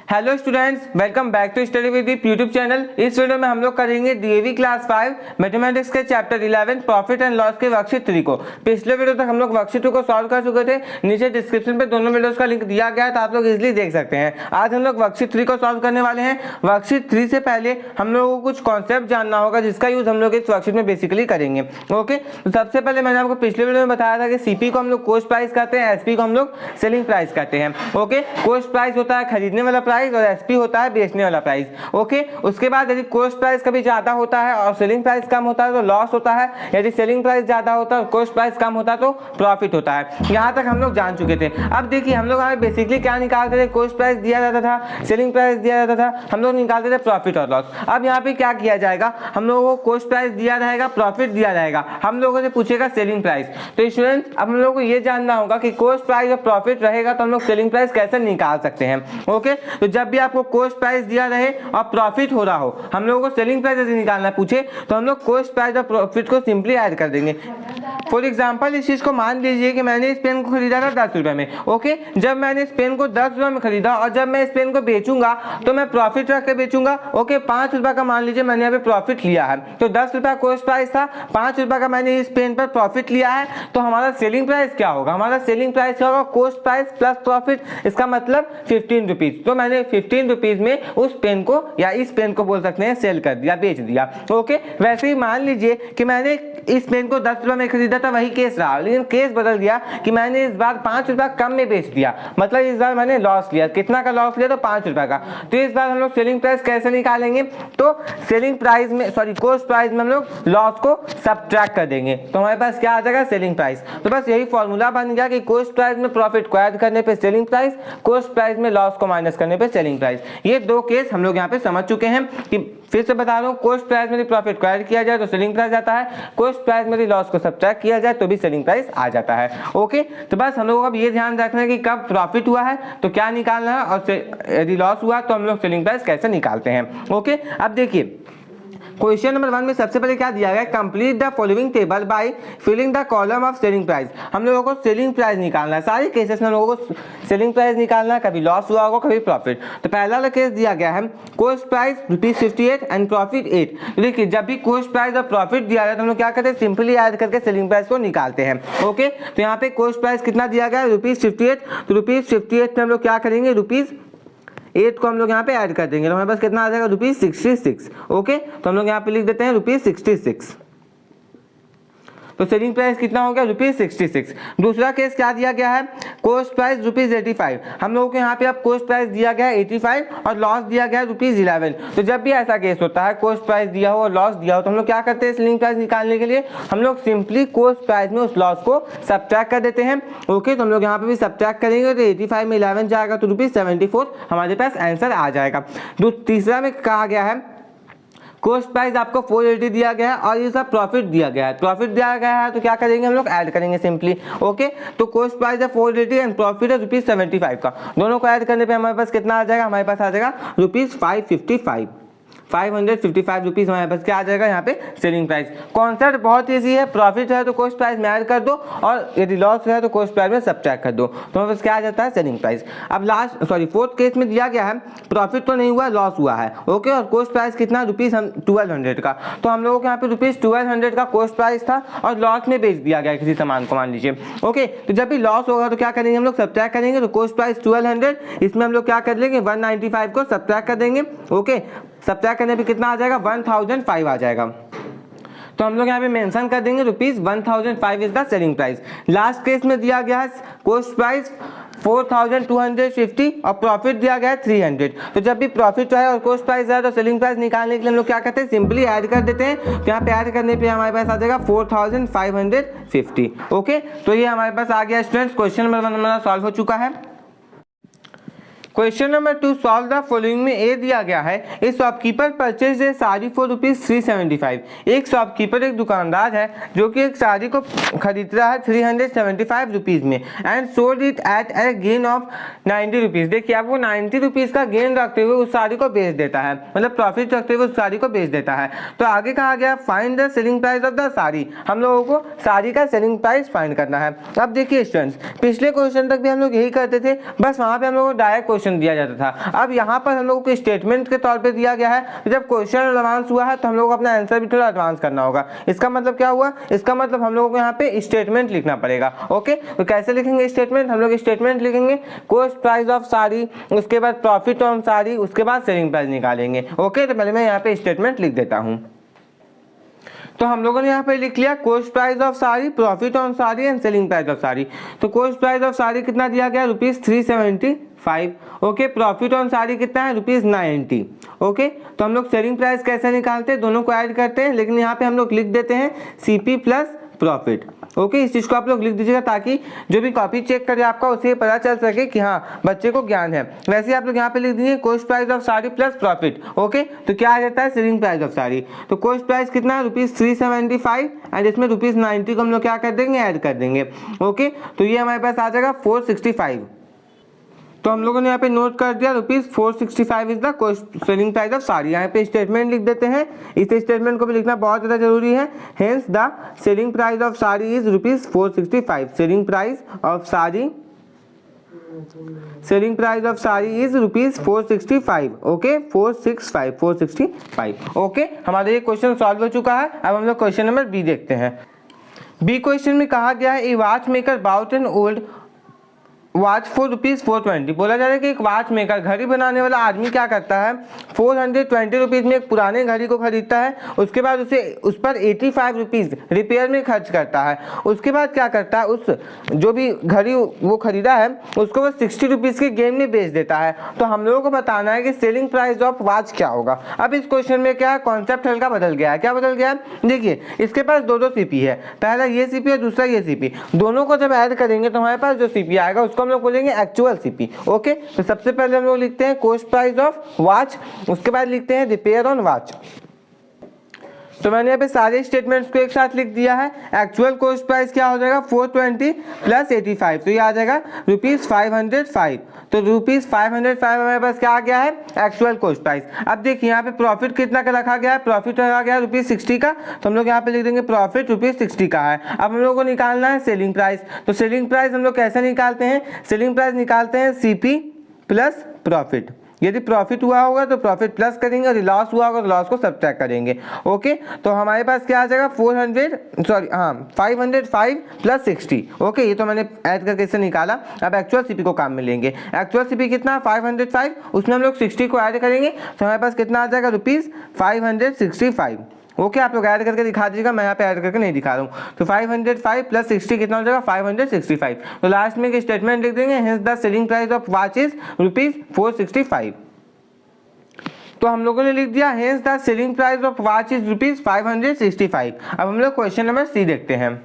Hello students, welcome back to study with Deep YouTube channel. इस video में हम लोग करेंगे डीएवी क्लास 5 मैथमेटिक्स के चैप्टर 11 प्रॉफिट एंड लॉस के वर्कशीट 3 को। पिछले वीडियो तक हम लोग वर्कशीट 2 को सॉल्व कर चुके थे। नीचे डिस्क्रिप्शन पे दोनों वीडियोस का लिंक दिया गया है, तो आप लोग इजीली देख सकते हैं। आज हम लोग वर्कशीट 3 को सॉल्व करने वाले हैं। वर्कशीट 3 से पहले हम लोगों को कुछ कॉन्सेप्ट जानना होगा जिसका यूज हम लोग इस वर्कशीट में बेसिकली करेंगे। ओके, तो सबसे पहले मैंने आपको पिछले वीडियो में बताया था कि सीपी को हम लोग कॉस्ट प्राइस कहते हैं, एसपी को हम लोग सेलिंग प्राइस कहते हैं। ओके, कॉस्ट प्राइस होता है खरीदने वाला प्राइस और एसपी होता है बेचने वाला प्राइस। ओके, उसके बाद यदि कॉस्ट प्राइस कभी ज्यादा होता है और सेलिंग प्राइस कम होता है तो लॉस होता है। यदि सेलिंग प्राइस ज्यादा होता है और कॉस्ट प्राइस कम होता है तो प्रॉफिट होता है। यहाँ तक हम लोग जान चुके थे। अब देखिए हम लोग हमें बेसिकली क्या निकालते थे, कॉस्ट प्राइस दिया जाता था, सेलिंग प्राइस दिया जाता था, हम लोग निकालते थे प्रॉफिट और लॉस। अब यहाँ पे क्या किया जाएगा, हम लोगों को कॉस्ट प्राइस दिया रहेगा, प्रॉफिट दिया जाएगा, हम लोगों से पूछेगा सेलिंग प्राइस। तो स्टूडेंट्स अब हम लोगों को ये जानना होगा कि कॉस्ट प्राइस और प्रॉफिट रहेगा तो हम लोग सेलिंग प्राइस कैसे निकाल सकते हैं। ओके, तो जब भी आपको कॉस्ट प्राइस दिया रहे और प्रॉफिट हो रहा हो, हम लोगों को सेलिंग प्राइस यदि निकालना पूछे तो हम लोग कॉस्ट प्राइस और प्रॉफिट को सिंपली ऐड कर देंगे। फॉर एग्जांपल इस चीज को मान लीजिए कि मैंने इस पेन को खरीदा था 10 रुपए में। ओके, जब मैंने इस पेन को 10 रुपए में खरीदा और जब मैं इस पेन को बेचूंगा तो मैं प्रॉफिट रख के बेचूंगा। ओके, 5 रुपए का मान लीजिए मैंने यहाँ पे प्रॉफिट लिया है, तो 10 रुपए कॉस्ट प्राइस था, 5 रुपए का मैंने इस पेन पर प्रॉफिट लिया है, तो हमारा सेलिंग प्राइस क्या होगा, हमारा सेलिंग प्राइस क्या होगा, कॉस्ट प्राइस प्लस प्रॉफिट, इसका मतलब 15 रुपीज। तो मैंने 15 रुपीज में उस पेन को या इस पेन को बोल सकते हैं सेल कर दिया, बेच दिया। ओके, वैसे ही मान लीजिए कि मैंने इस पेन को 10 रुपए में खरीदा था, वही केस रहा, लेकिन केस बदल गया कि मैंने इस बार 5 रुपए कम में बेच दिया, मतलब इस बार मैंने लॉस लिया। कितना का लॉस लिया, तो 5 रुपए का। तो इस बार हम लोग सेलिंग प्राइस कैसे निकालेंगे, तो सेलिंग प्राइस में कॉस्ट प्राइस में हम लोग लॉस को सब्ट्रैक्ट कर देंगे, तो हमारे पास क्या आ जाएगा, सेलिंग प्राइस। तो बस यही फॉर्मूला बन गया कि कॉस्ट प्राइस में प्रॉफिट को ऐड करने पे सेलिंग प्राइस, कॉस्ट प्राइस में लॉस को माइनस करने पे सेलिंग प्राइस। ये दो केस हम लोग यहाँ पे समझ चुके हैं। कि फिर से बता रहा हूँ, कॉस्ट प्राइस में प्रॉफिट को ऐड किया जाए तो सेलिंग प्राइस आता है, कॉस्ट प्राइस में लॉस को सब्ट्रैक्ट किया जाए तो भी सेलिंग प्राइस आ जाता है। ओके, तो बस हम लोग अब ये ध्यान रखना है कि कब प्रॉफिट हुआ है तो क्या निकालना है और यदि लॉस हुआ तो हम लोग सेलिंग प्राइस कैसे निकालते हैं। ओके, अब देखिए क्वेश्चन नंबर 1 में सबसे पहले क्या दिया गया, complete the following table by filling the column of selling price. हम लोगों को सेलिंग प्राइस निकालना है, सारे केसेस में हम लोगों को सेलिंग प्राइस निकालना है, कभी लॉस हुआ होगा कभी प्रॉफिट। तो पहला वाला केस दिया गया है कॉस्ट प्राइस ₹58 एंड प्रॉफिट 8। तो देखिए जब भी कॉस्ट प्राइस और प्रॉफिट दिया जाए तो हम लोग क्या करते हैं, सिंपली ऐड करके सेलिंग प्राइस को निकालते हैं। ओके, तो यहाँ पे कॉस्ट प्राइस कितना दिया गया है, ₹58। तो ₹58 में हम लोग क्या करेंगे, ₹8 को हम लोग यहाँ पे ऐड कर देंगे, तो हमारे पास कितना आ जाएगा, ₹66। ओके, तो हम लोग यहाँ पे लिख देते हैं ₹66। तो सेलिंग प्राइस कितना हो गया, ₹66। दूसरा केस क्या दिया गया है, कॉस्ट प्राइस ₹85। हम लोगों को यहाँ पे अब कॉस्ट प्राइस दिया गया है 85 और लॉस दिया गया है ₹11। तो जब भी ऐसा केस होता है, कॉस्ट प्राइस दिया हो और लॉस दिया हो, तो हम लोग क्या करते हैं, सेलिंग प्राइस निकालने के लिए हम लोग सिंपली कॉस्ट प्राइस में उस लॉस को सब्ट्रैक्ट कर देते हैं। ओके, तो हम लोग यहाँ पे भी सब्ट्रैक्ट करेंगे तो 85 में 11 जाएगा तो ₹74 हमारे पास आंसर आ जाएगा। तीसरा में कहा गया है कॉस्ट प्राइस आपको 480 दिया गया है और इसका प्रॉफिट दिया गया है, प्रॉफिट दिया गया है तो क्या करेंगे, हम लोग ऐड करेंगे सिंपली। ओके, तो कॉस्ट प्राइस है 480 एंड प्रॉफिट है ₹75 का, दोनों को ऐड करने पे हमारे पास कितना आ जाएगा, हमारे पास आ जाएगा ₹555 हमारे पास क्या आ जाएगा यहाँ पे सेलिंग प्राइस। कॉन्सेप्ट बहुत ईजी है, प्रॉफिट है तो कॉस्ट प्राइस में ऐड कर दो और यदि लॉस है तो कॉस्ट प्राइस में सब्ट्रैक्ट कर दो, तो हमारे पास क्या आ जाता है, सेलिंग प्राइस। अब फोर्थ केस में दिया गया है प्रॉफिट तो नहीं हुआ, लॉस हुआ है। ओके, और कॉस्ट प्राइस कितना, ₹1200 का, तो हम लोगों के यहाँ पे ₹1200 का कॉस्ट प्राइस था और लॉस में बेच दिया गया किसी सामान को मान लीजिए। ओके, तो जब भी लॉस होगा तो क्या करेंगे, हम लोग सब्ट्रैक्ट करेंगे, तो कॉस्ट प्राइस 1200, इसमें हम लोग क्या कर लेंगे, 195 को सब्ट्रैक्ट कर देंगे। ओके, सब्ट्रैक्ट करने पे कितना आ जाएगा, 1005 आ जाएगा, तो हम लोग यहाँ पे मेंशन कर देंगे ₹1005 is the selling price. Last case में दिया गया है कॉस्ट प्राइस 4250 और प्रॉफिट दिया गया है 300। तो जब भी प्रॉफिट है और कॉस्ट प्राइस है तो सेलिंग प्राइस निकालने के लिए हम लोग क्या करते हैं, सिंपली ऐड कर देते हैं। तो यहाँ पे ऐड करने पे हमारे पास आ जाएगा 4550। ओके, तो ये हमारे पास आ गया स्टूडेंट्स, क्वेश्चन नंबर 1 हमारा सॉल्व हो चुका है। Question number 2, solve the following में ए दिया गया है, ए shopkeeper purchase a sari for ₹375। एक शॉपकीपर, एक दुकानदार है जो कि एक साड़ी को खरीद रहा है ₹375 में and sold it at A gain of ₹90। देखिए आपको ₹90 का गेन रखते हुए उस साड़ी को बेच देता है, मतलब प्रॉफिट रखते हुए उस साड़ी को बेच देता है। तो आगे कहा गया find the selling price of the sari, हम लोगों को साड़ी का सेलिंग प्राइस फाइंड करना है। अब देखिए स्टूडेंट्स, पिछले क्वेश्चन तक भी हम लोग यही करते थे, बस वहाँ पे हम लोग डायरेक्ट क्वेश्चन क्वेश्चन दिया जाता था। अब यहाँ पर हम लोगों को स्टेटमेंट के तौर पे दिया गया है, तो जब क्वेश्चन एडवांस हुआ है तो हम लोग को अपना आंसर भी थोड़ा एडवांस करना होगा। इसका मतलब क्या हुआ, इसका मतलब हम लोगों को यहाँ पे स्टेटमेंट लिखना पड़ेगा। ओके, तो कैसे लिखेंगे स्टेटमेंट, हम लोग स्टेटमेंट लिखेंगे कॉस्ट प्राइस ऑफ साड़ी, उसके बाद प्रॉफिट ऑन साड़ी, उसके बाद सेलिंग प्राइस निकालेंगे। ओके, तो पहले मैं यहाँ पे स्टेटमेंट लिख देता हूँ। तो हम लोगों ने यहाँ पे लिख लिया cost price of sari, profit on sari and selling price of sari. तो कॉस्ट प्राइस ऑफ साड़ी कितना दिया गया, ₹375। ओके, प्रॉफिट ऑन साड़ी कितना है, ₹90। ओके, तो हम लोग सेलिंग प्राइस कैसे निकालते हैं, दोनों को ऐड करते हैं, लेकिन यहाँ पे हम लोग लिख देते हैं CP प्लस प्रॉफिट। ओके, इस चीज़ को आप लोग लिख दीजिएगा ताकि जो भी कॉपी चेक करे आपका उसे पता चल सके कि हाँ बच्चे को ज्ञान है। वैसे आप लोग यहाँ पे लिख दीजिए cost price of sari plus profit. Okay, तो क्या आ जाता है, सेलिंग प्राइस ऑफ साड़ी। तो कॉस्ट प्राइस कितना है, ₹375 एंड इसमें ₹90 को हम लोग क्या कर देंगे, ऐड कर देंगे। ओके, तो ये हमारे पास आ जाएगा 465। तो हम लोगों ने यहाँ पे नोट कर दिया ₹465 is the cost selling price of sari. यहाँ पे स्टेटमेंट लिख देते हैं, इस स्टेटमेंट को भी लिखना बहुत ज़्यादा जरूरी है। Hence the selling price of sari is ₹465। Selling price of sari, selling price of sari is ₹465। Okay, 465। Okay, हमारा ये क्वेश्चन सॉल्व हो चुका है। अब हम लोग क्वेश्चन नंबर बी देखते हैं। बी क्वेश्चन में कहा गया है a watch maker bought an old watch for ₹420। बोला जा रहा है कि एक वॉच मेकर, घड़ी बनाने वाला आदमी क्या करता है, ₹420 में एक पुराने घड़ी को खरीदता है, उसके बाद उसे उस पर ₹85 रिपेयर में खर्च करता है। उसके बाद क्या करता है, उस जो भी घड़ी वो खरीदा है उसको वो ₹60 के गेम में बेच देता है। तो हम लोगों को बताना है कि सेलिंग प्राइस ऑफ वॉच क्या होगा। अब इस क्वेश्चन में क्या है, कॉन्सेप्ट हल्का बदल गया है। क्या बदल गया है, देखिए इसके पास दो CP है, पहला ये CP है, दूसरा ये CP। दोनों को जब ऐड करेंगे तो हमारे पास जो CP आएगा उसको हम लोग बोलेंगे एक्चुअल CP। ओके, तो सबसे पहले हम लोग लिखते हैं कॉस्ट प्राइस ऑफ वॉच, उसके बाद लिखते हैं रिपेयर ऑन वॉच। तो मैंने यहाँ पे सारे स्टेटमेंट्स को एक साथ लिख दिया है। एक्चुअल कॉस्ट प्राइस क्या हो जाएगा, 420 प्लस 85, तो ये आ जाएगा ₹505। तो ₹505 हमारे पास क्या आ गया है, एक्चुअल कॉस्ट प्राइस। अब देखिए यहाँ पे प्रॉफिट कितना का रखा गया है, प्रॉफिट रखा गया है ₹60 का, तो हम लोग यहाँ पे लिख देंगे प्रॉफिट ₹60 का है। अब हम लोग को निकालना है सेलिंग प्राइस। तो सेलिंग प्राइस हम लोग कैसे निकालते हैं, सेलिंग प्राइस निकालते हैं CP प्लस प्रॉफिट। यदि प्रॉफिट हुआ होगा तो प्रॉफिट प्लस करेंगे, और लॉस हुआ होगा तो लॉस को सब्ट्रैक्ट करेंगे। ओके, तो हमारे पास क्या आ जाएगा 505 प्लस 60। ओके, ये तो मैंने ऐड करके इसे निकाला। अब एक्चुअल CP को काम में लेंगे। एक्चुअल CP कितना, 505, उसमें हम लोग 60 को ऐड करेंगे तो हमारे पास कितना आ जाएगा, ₹565। ओके, आप लोग ऐड करके दिखा दीजिएगा, मैं यहाँ पे ऐड करके नहीं दिखा रहा हूँ। तो 505 प्लस 60 कितना हो जाएगा, 565। तो लास्ट में एक स्टेटमेंट लिख देंगे, hence the selling price of watch is ₹465। तो हम लोगों ने लिख दिया hence the selling price of watch is ₹565। अब हम लोग क्वेश्चन नंबर C देखते हैं।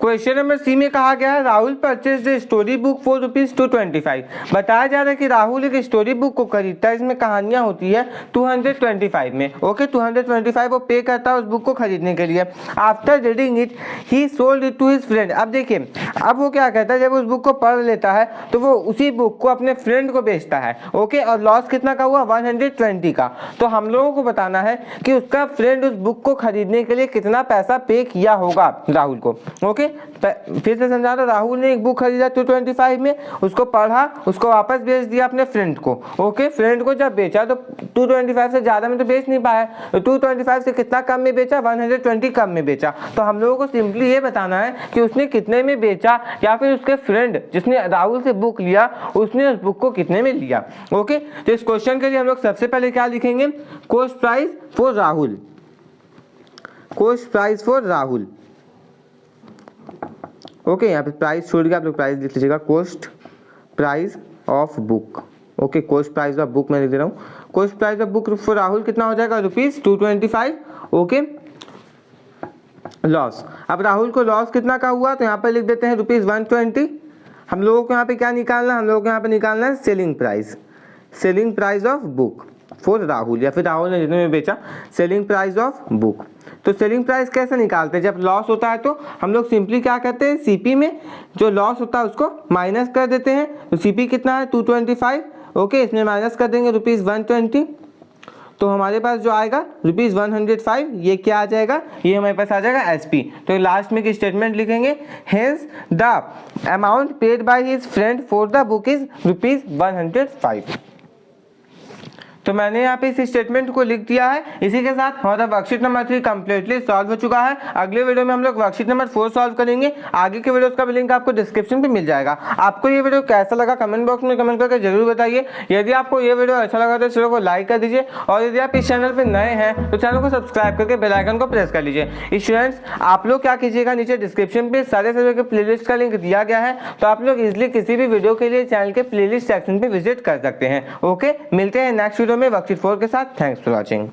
क्वेश्चन नंबर C में कहा गया है Rahul purchase the story book for ₹225। बताया जा रहा है कि राहुल एक स्टोरी बुक को खरीदता है, इसमें कहानियां होती है 225 में। ओके, 225 वो पे करता है उस बुक को खरीदने के लिए। After reading it he sold it to his friend. अब देखिए, अब वो क्या करता है, जब उस बुक को पढ़ लेता है तो वो उसी बुक को अपने फ्रेंड को बेचता है। ओके, और लॉस कितना का हुआ, 120 का। तो हम लोगों को बताना है कि उसका फ्रेंड उस बुक को खरीदने के लिए कितना पैसा पे किया होगा राहुल को। ओके, फिर से समझा दो, राहुल ने एक बुक खरीदा 225 में, उसको पढ़ा, उसको वापस बेच दिया अपने फ्रेंड को। ओके, फ्रेंड को जब बेचा तो 225 से ज्यादा में तो बेच नहीं पाया, तो 225 से कितना कम में बेचा, 120 कम में बेचा। तो हम लोगों को सिंपली ये बताना है कि उसने कितने में बेचा, या फिर उसके फ्रेंड जिसने राहुल से बुक लिया उसने उस बुक को कितने में लिया। ओके, तो इस क्वेश्चन के लिए हम लोग सबसे पहले क्या लिखेंगे, cost price for Rahul. Cost price for Rahul. Okay, यहाँ पे प्राइस छोड़ के आप लोग प्राइस लिख लीजिएगा, cost price of book. Okay, cost price of book मैं लिख दे रहा हूँ। Cost price of book for Rahul कितना हो जाएगा, ₹225। Okay, loss. अब राहुल को लॉस कितना का हुआ, तो यहाँ पे लिख देते हैं ₹120। हम लोगों को यहाँ पे क्या निकालना है, हम लोगों को यहाँ पे निकालना है selling price. Selling price of book for Rahul, या फिर राहुल ने जितने में बेचा, सेलिंग प्राइस ऑफ बुक। तो सेलिंग प्राइस कैसे निकालते हैं, जब लॉस होता है तो हम लोग सिंपली क्या करते हैं, CP में जो लॉस होता है उसको माइनस कर देते हैं। तो CP कितना है, 225। ओके, इसमें माइनस कर देंगे ₹120। तो हमारे पास जो आएगा ₹105, ये क्या आ जाएगा, ये हमारे पास आ जाएगा SP। तो लास्ट में एक स्टेटमेंट लिखेंगे, hence the amount paid by his friend for the book is ₹105। तो मैंने यहाँ पे इस स्टेटमेंट को लिख दिया है। इसी के साथ हमारा वर्कशीट नंबर 3 कंप्लीटली सॉल्व हो चुका है। अगले वीडियो में हम लोग वर्कशीट नंबर 4 सॉल्व करेंगे। आगे के वीडियोस का भी लिंक आपको डिस्क्रिप्शन पे मिल जाएगा। आपको ये वीडियो कैसा लगा कमेंट बॉक्स में कमेंट करके जरूर बताइए। यदि आपको ये वीडियो अच्छा लगा तो इस वीडियो को लाइक कर दीजिए, और यदि आप इस चैनल पर नए हैं तो चैनल को सब्सक्राइब करके बेल आइकन को प्रेस कर लीजिए। स्टूडेंट्स, आप लोग क्या कीजिएगा, नीचे डिस्क्रिप्शन पे सारे सब्जेक्ट के प्लेलिस्ट का लिंक दिया गया है, तो आप लोग इजिली किसी भी वीडियो के लिए चैनल के प्लेलिस्ट सेक्शन पे विजिट कर सकते हैं। ओके, मिलते हैं नेक्स्ट वीडियो में वर्कशीट 4 के साथ। Thanks for watching.